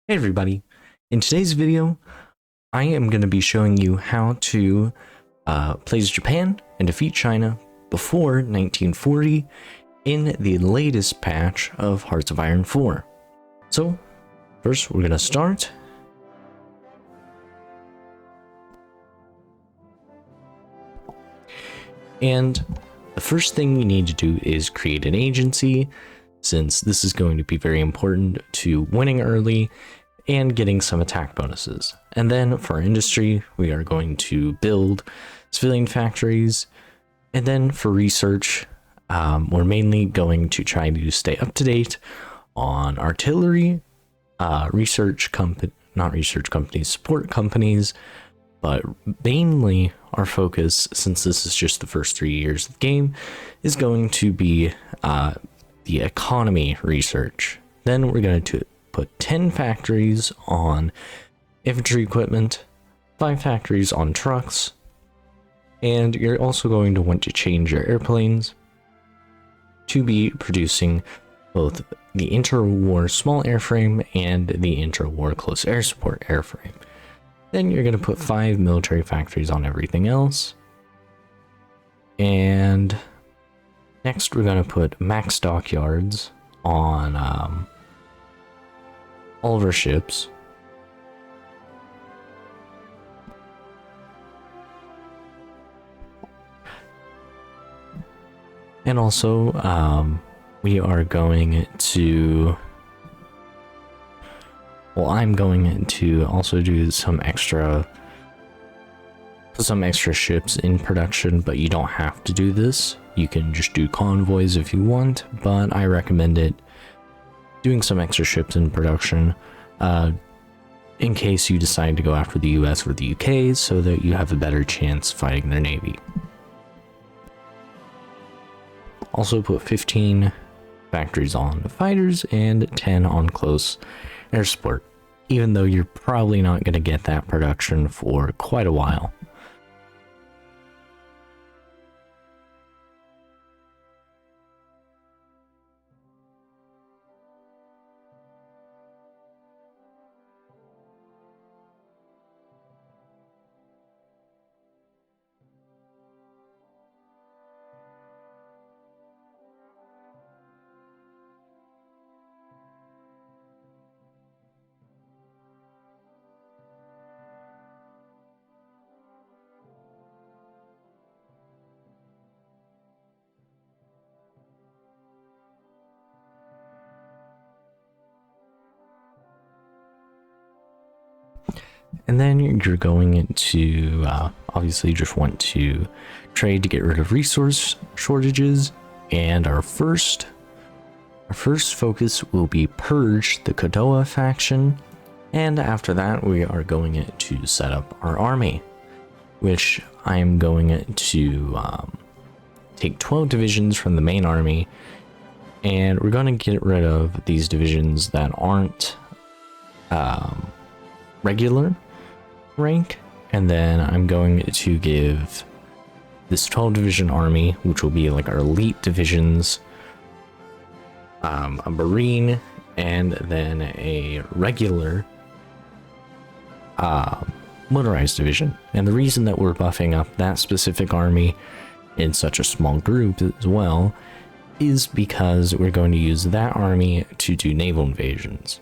Hey everybody, in today's video, I am going to be showing you how to place Japan and defeat China before 1940 in the latest patch of Hearts of Iron 4. So, first we're going to start. And the first thing you need to do is create an agency, since this is going to be very important to winning early and getting some attack bonuses. And then for our industry, we are going to build civilian factories. And then for research, we're mainly going to try to stay up to date on artillery, support companies, but mainly our focus, since this is just the first 3 years of the game, is going to be the economy research. Then we're going to put 10 factories on infantry equipment, 5 factories on trucks, and you're also going to want to change your airplanes to be producing both the interwar small airframe and the interwar close air support airframe. Then you're going to put 5 military factories on everything else. And next we're going to put max dockyards on all of our ships. And also, we are going to... Well, I'm going to also do some extra ships in production, but you don't have to do this. You can just do convoys if you want, but I recommend it doing some extra ships in production in case you decide to go after the US or the UK, so that you have a better chance fighting their navy. Also put 15 factories on fighters and 10 on close air support, even though you're probably not going to get that production for quite a while. And then you're going to obviously just want to trade to get rid of resource shortages. And our first focus will be purge the Kodoa faction. And after that, we are going to set up our army, which I'm going to take 12 divisions from the main army. And we're going to get rid of these divisions that aren't regular rank, and then I'm going to give this 12 division army, which will be like our elite divisions, a marine, and then a regular motorized division. And the reason that we're buffing up that specific army in such a small group as well is because we're going to use that army to do naval invasions.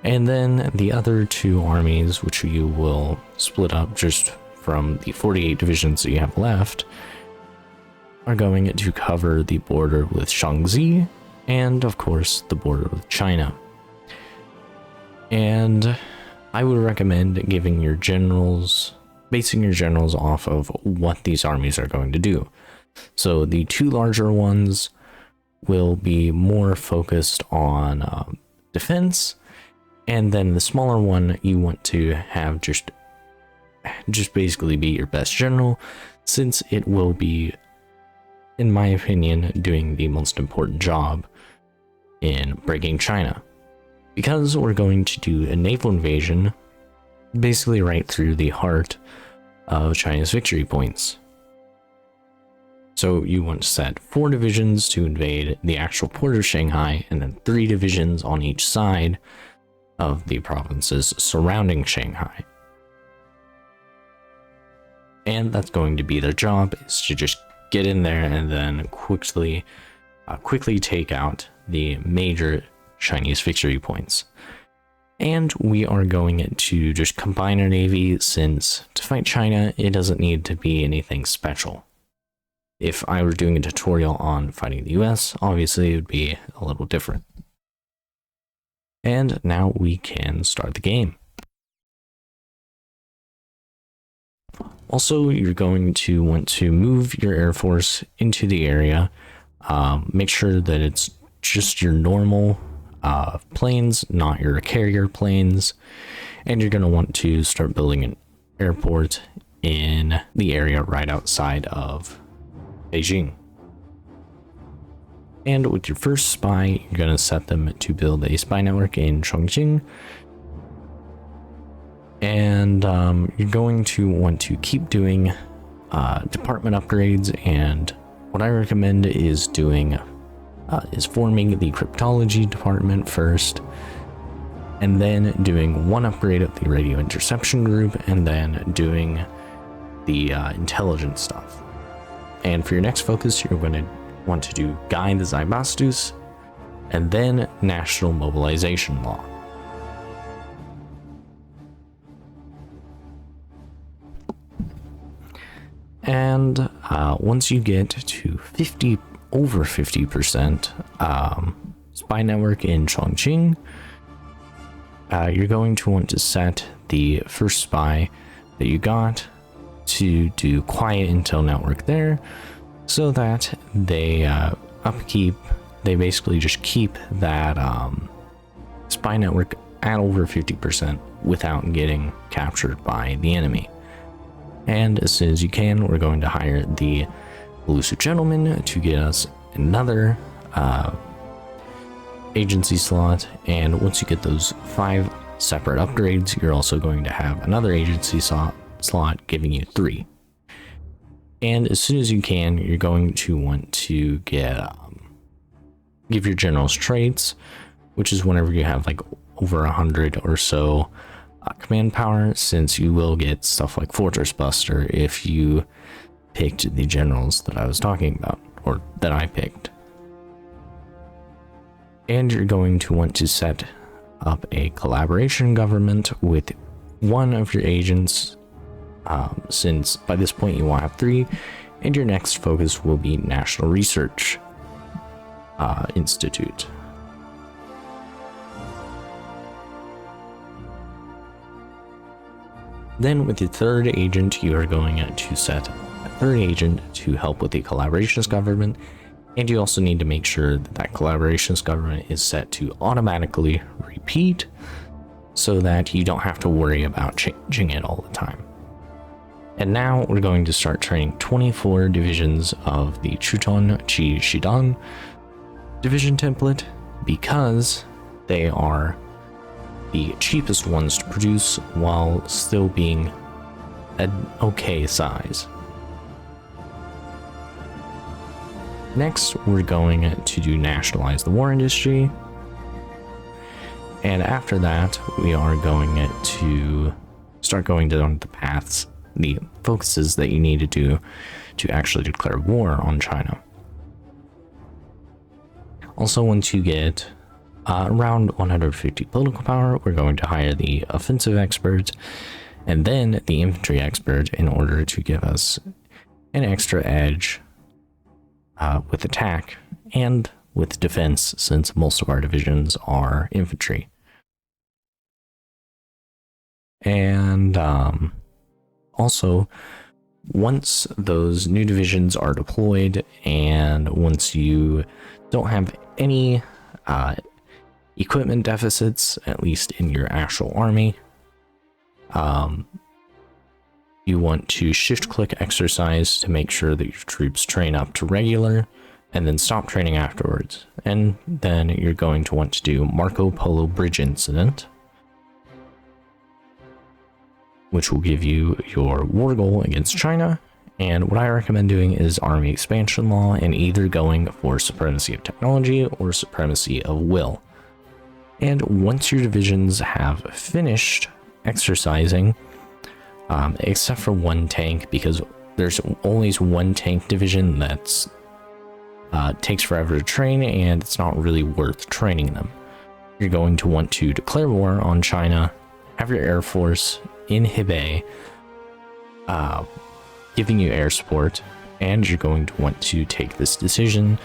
And then the other 2 armies, which you will split up just from the 48 divisions that you have left, are going to cover the border with Shaanxi and, of course, the border with China. And I would recommend giving your generals, basing your generals off of what these armies are going to do. So the 2 larger ones will be more focused on defense. And then the smaller one, you want to have just basically be your best general, since it will be, in my opinion, doing the most important job in breaking China. Because we're going to do a naval invasion, basically right through the heart of China's victory points. So you want to set 4 divisions to invade the actual port of Shanghai, and then 3 divisions on each side of the provinces surrounding Shanghai. And that's going to be their job, is to just get in there and then quickly take out the major Chinese victory points. And we are going to just combine our navy, since to fight China, it doesn't need to be anything special. If I were doing a tutorial on fighting the US, obviously it would be a little different. And now we can start the game. Also, you're going to want to move your Air Force into the area. Make sure that it's just your normal planes, not your carrier planes. And you're going to want to start building an airport in the area right outside of Beijing. And with your first spy, you're going to set them to build a spy network in Chongqing. And you're going to want to keep doing department upgrades, and what I recommend is doing is forming the cryptology department first, and then doing one upgrade of the radio interception group, and then doing the intelligence stuff. And for your next focus, you're going to want to do Guide the Zybastus, and then National Mobilization Law. And once you get to over 50% spy network in Chongqing, you're going to want to set the first spy that you got to do quiet intel network there, so that they they basically just keep that spy network at over 50% without getting captured by the enemy. And as soon as you can, we're going to hire the elusive gentleman to get us another agency slot. And once you get those 5 separate upgrades, you're also going to have another agency slot giving you 3. And as soon as you can, you're going to want to give your generals traits, which is whenever you have like over 100 or so command power, since you will get stuff like Fortress Buster if you picked the generals that I was talking about, or that I picked. And you're going to want to set up a collaboration government with one of your agents, since by this point you will have 3, and your next focus will be National Research Institute. Then with your third agent, you are going to set a third agent to help with the collaborations government, and you also need to make sure that that collaborations government is set to automatically repeat, so that you don't have to worry about changing it all the time. And now we're going to start training 24 divisions of the Chuton Qi Shidang division template, because they are the cheapest ones to produce while still being an okay size. Next, we're going to do nationalize the war industry. And after that, we are going to start going down the paths, the focuses that you need to do to actually declare war on China. Also, once you get around 150 political power, we're going to hire the offensive expert and then the infantry expert in order to give us an extra edge with attack and with defense, since most of our divisions are infantry. And also, once those new divisions are deployed, and once you don't have any equipment deficits, at least in your actual army, you want to shift-click exercise to make sure that your troops train up to regular, and then stop training afterwards. And then you're going to want to do Marco Polo Bridge Incident, which will give you your war goal against China. And what I recommend doing is Army Expansion Law, and either going for Supremacy of Technology or Supremacy of Will. And once your divisions have finished exercising, except for one tank, because there's always one tank division that's takes forever to train, and it's not really worth training them. You're going to want to declare war on China, have your air force in Hebei, giving you air support, and you're going to want to take this decision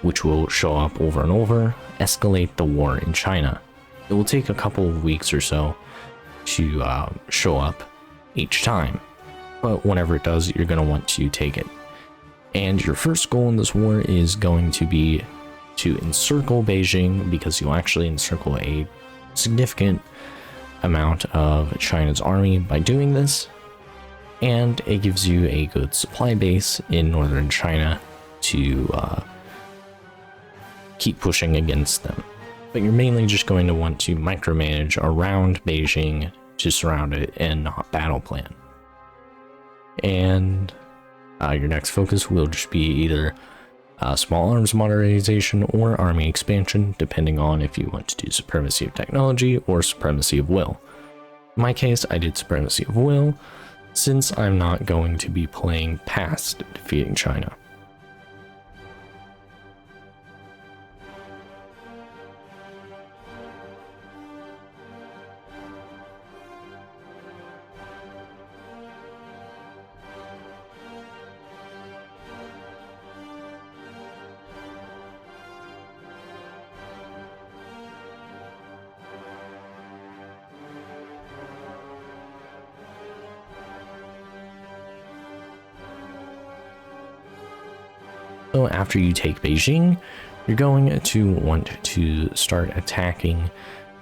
which will show up over and over, escalate the war in China. It will take a couple of weeks or so to show up each time, but whenever it does, you're going to want to take it. And your first goal in this war is going to be to encircle Beijing, because you'll actually encircle a significant amount of China's army by doing this, and it gives you a good supply base in northern China to keep pushing against them. But you're mainly just going to want to micromanage around Beijing to surround it and not battle plan. And your next focus will just be either small arms modernization or army expansion, depending on if you want to do supremacy of technology or supremacy of will. In my case, I did supremacy of will, since I'm not going to be playing past defeating China. So after you take Beijing, you're going to want to start attacking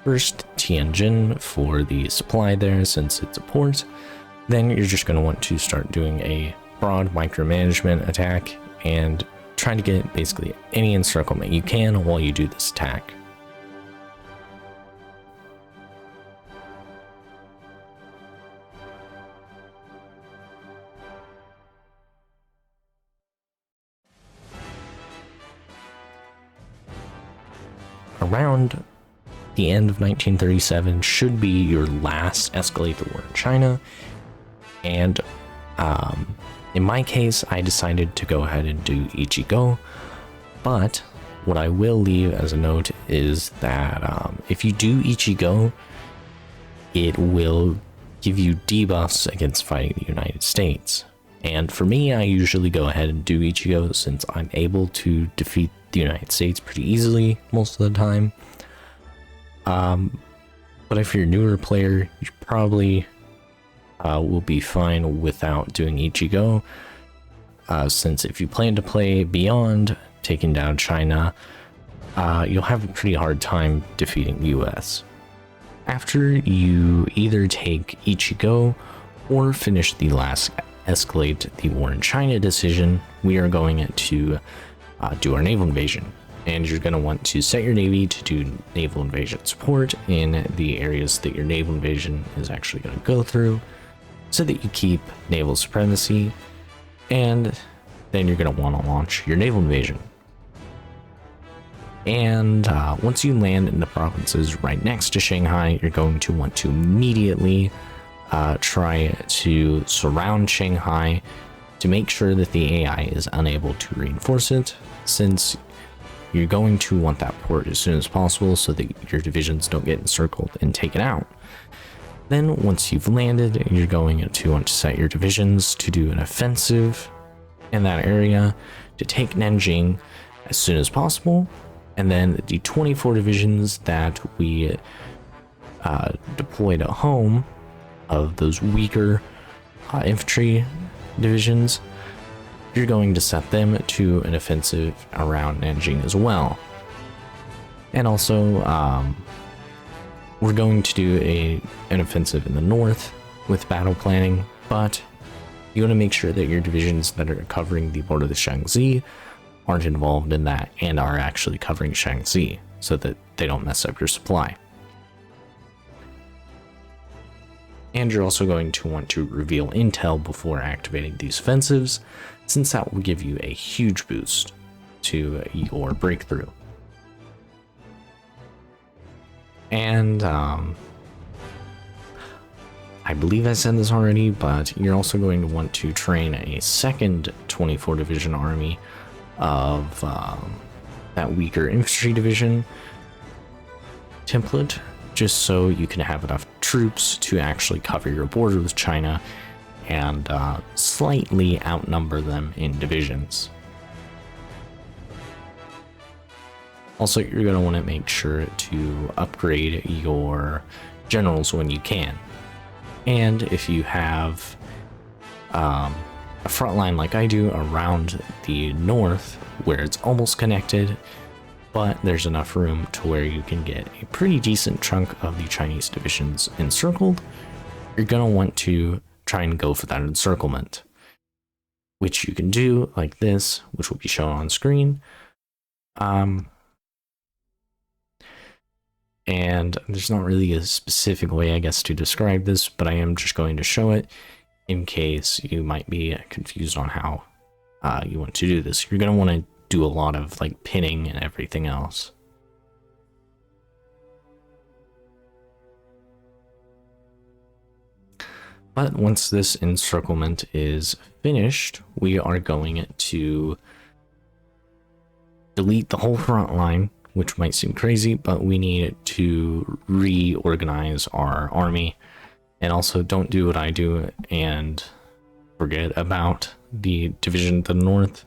first Tianjin for the supply there, since it's a port. Then you're just going to want to start doing a broad micromanagement attack and trying to get basically any encirclement you can while you do this attack. Around the end of 1937 should be your last escalate the war in China, and in my case, I decided to go ahead and do Ichi Go, but what I will leave as a note is that if you do Ichi Go, it will give you debuffs against fighting the United States. And for me, I usually go ahead and do Ichi Go since I'm able to defeat the United States pretty easily most of the time. But if you're a newer player, you probably will be fine without doing Ichi Go, since if you plan to play beyond taking down China, you'll have a pretty hard time defeating the US. After you either take Ichi Go or finish the last escalate the war in China decision, we are going to do our naval invasion. And you're going to want to set your navy to do naval invasion support in the areas that your naval invasion is actually going to go through, so that you keep naval supremacy, and then you're going to want to launch your naval invasion. And once you land in the provinces right next to Shanghai, you're going to want to immediately try to surround Shanghai to make sure that the AI is unable to reinforce it, since you're going to want that port as soon as possible so that your divisions don't get encircled and taken out. Then once you've landed, you're going to want to set your divisions to do an offensive in that area to take Nanjing as soon as possible. And then the 24 divisions that we deployed at home, of those weaker infantry divisions, you're going to set them to an offensive around Nanjing as well. And also, we're going to do an offensive in the north with battle planning, but you want to make sure that your divisions that are covering the border of the Shaanxi aren't involved in that and are actually covering Shaanxi, so that they don't mess up your supply. And you're also going to want to reveal intel before activating these offensives, since that will give you a huge boost to your breakthrough. And I believe I said this already, but you're also going to want to train a second 24 division army of that weaker infantry division template, just so you can have enough troops to actually cover your border with China and slightly outnumber them in divisions. Also, you're going to want to make sure to upgrade your generals when you can. And if you have a front line like I do around the north, where it's almost connected, but there's enough room to where you can get a pretty decent chunk of the Chinese divisions encircled, you're going to want to try and go for that encirclement, which you can do like this, which will be shown on screen. And there's not really a specific way, I guess, to describe this, but I am just going to show it in case you might be confused on how you want to do this. You're going to want to do a lot of like pinning and everything else. But once this encirclement is finished, we are going to delete the whole front line, which might seem crazy, but we need to reorganize our army. And also don't do what I do and forget about the division to the north.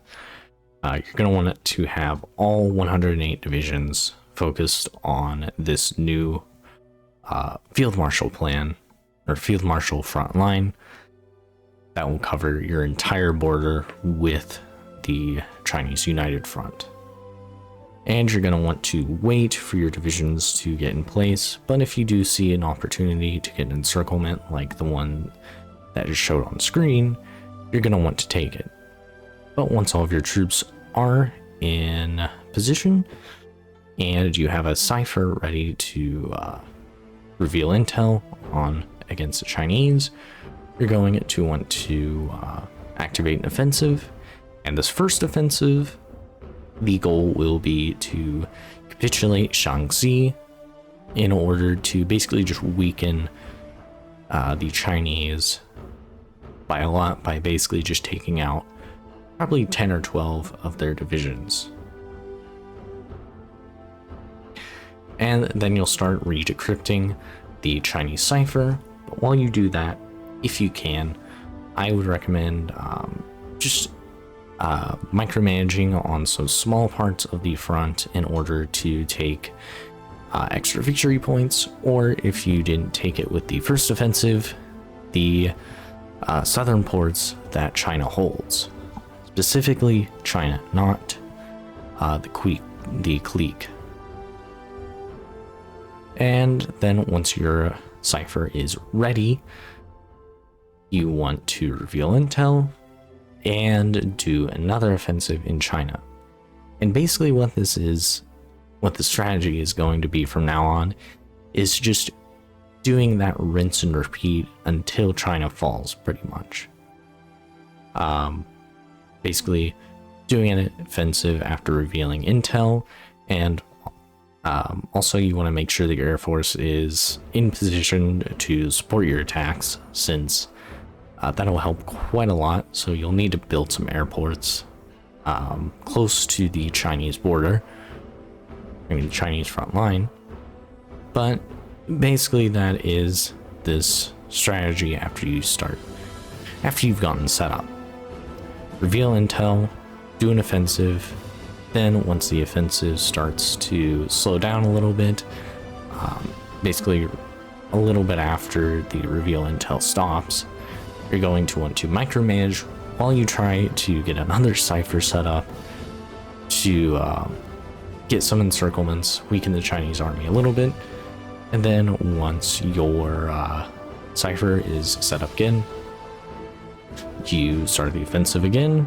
You're going to want it to have all 108 divisions focused on this new field marshal plan, or field marshal front line, that will cover your entire border with the Chinese United Front. And you're going to want to wait for your divisions to get in place, but if you do see an opportunity to get an encirclement like the one that is showed on screen, you're going to want to take it. But once all of your troops are in position and you have a cipher ready to reveal intel on against the Chinese, you're going to want to activate an offensive. And this first offensive, the goal will be to capitulate Shaanxi in order to basically just weaken the Chinese by a lot, by basically just taking out probably 10 or 12 of their divisions. And then you'll start re-decrypting the Chinese cipher. But while you do that, if you can, I would recommend just micromanaging on some small parts of the front in order to take extra victory points, or if you didn't take it with the first offensive, the southern ports that China holds. Specifically China, not the clique. And then once your cipher is ready, you want to reveal intel and do another offensive in China. And basically what this is, what the strategy is going to be from now on, is just doing that rinse and repeat until China falls, pretty much. Basically doing an offensive after revealing intel, and also you want to make sure that your Air Force is in position to support your attacks, since that'll help quite a lot. So you'll need to build some airports close to the Chinese border, I mean the Chinese front line. But basically that is this strategy after you've gotten set up. Reveal intel, do an offensive, then once the offensive starts to slow down a little bit, basically a little bit after the reveal intel stops, you're going to want to micromanage while you try to get another cipher set up to get some encirclements, weaken the Chinese army a little bit, and then once your cipher is set up again, you start the offensive again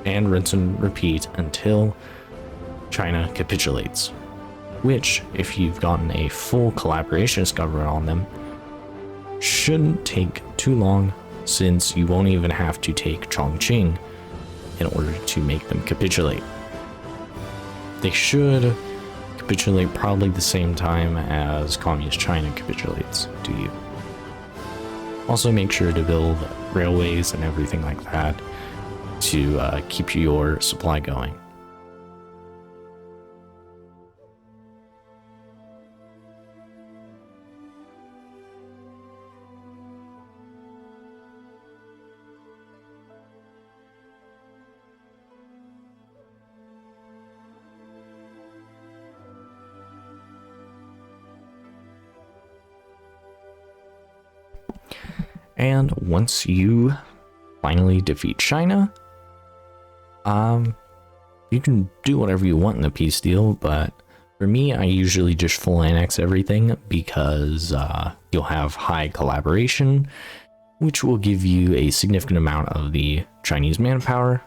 and rinse and repeat until China capitulates, which, if you've gotten a full collaborationist government on them, shouldn't take too long, since you won't even have to take Chongqing in order to make them capitulate. They should capitulate probably the same time as Communist China capitulates to you. Also make sure to build railways and everything like that to keep your supply going. And once you finally defeat China, you can do whatever you want in the peace deal, but for me, I usually just full annex everything because you'll have high collaboration, which will give you a significant amount of the Chinese manpower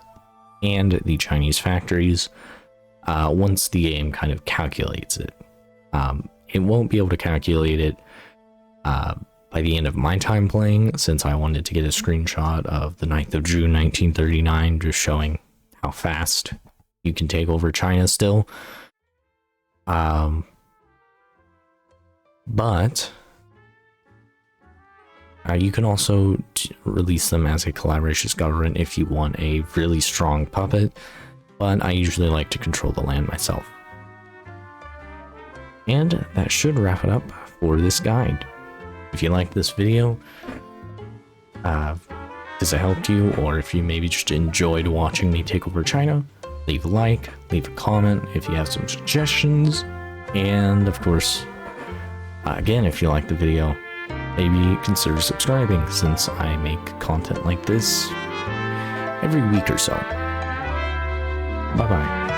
and the Chinese factories once the game kind of calculates it. It won't be able to calculate it by the end of my time playing, since I wanted to get a screenshot of the 9th of June 1939 just showing how fast you can take over China still. But you can also release them as a collaborationist government if you want a really strong puppet, but I usually like to control the land myself. And that should wrap it up for this guide. If you liked this video, because it helped you, or if you maybe just enjoyed watching me take over China, leave a like, leave a comment if you have some suggestions, and of course, again, if you like the video, maybe consider subscribing, since I make content like this every week or so. Bye bye.